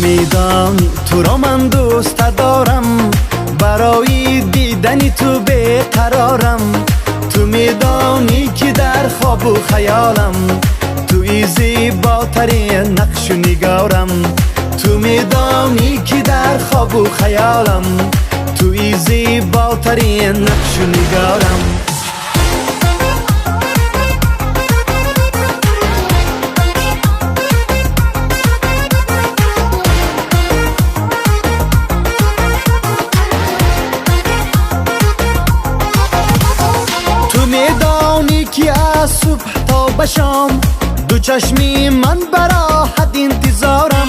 میدانی تو را من دوست دارم، برای دیدن تو بیقرارم. تو میدانی که در خواب و خیالم، توی زیباترین نقش و نگارم. تو میدانی که در خواب و خیالم، توی زیباترین نقش و نگارم. تو میدانی که از صبح تا به شام، دو چشمی من براحت انتظارم.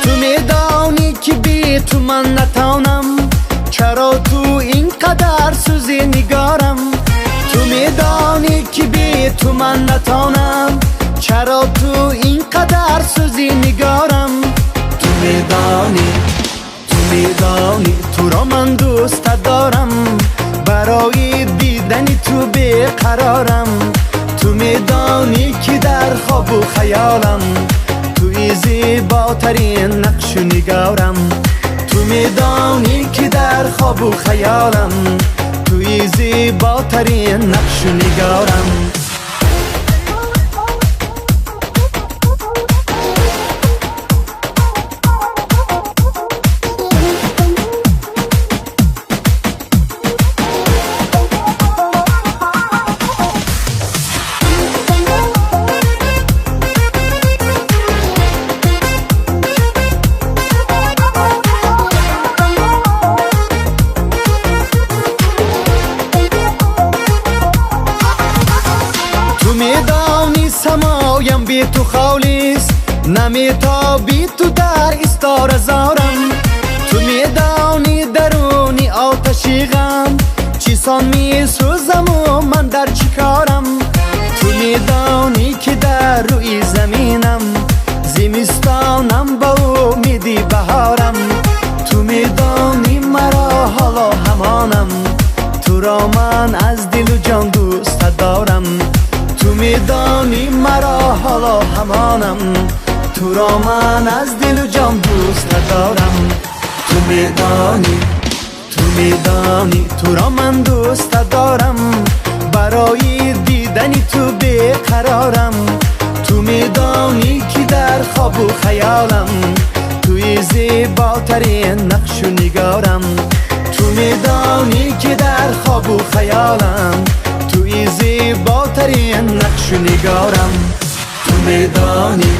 تو میدانی که بی تو من نتانم، چرا تو اینقدر سوزی نگارم. تو میدانی که بی تو من نتانم، چرا تو اینقدر سوزی نگارم. تو میدانی تو را من دوست دارم، برای دیدن تو بیقرارم. تو میدانی که در خواب و خیالم، توی زیباترین نقش و نگارم. تو میدانی که در خواب و خیالم، توی زیباترین نقش و نگارم. تو میدانی سمایم بی تو خالیست، نمیتابی تو در استاره زارم. تو میدانی درونی آتشی غم، چیسان میسوزم و من در چیکارم. تو میدانی که در روی زمینم، زمستانم با امیدی بهارم. تو میدانی مرا حالا همانم، تو را من از دل و جان دوست دارم. تو میدانی مرا حالا همانم، تو را من از دل و جان دوست دارم. تو میدانی تو را من دوست دارم، برای دیدن تو بیقرارم. تو میدانی که در خواب و خیالم، توی زیباترین نقش و نگارم. تو میدانی که در خواب و خیالم، توی زیباترین نقش و نگارم. تو میدانی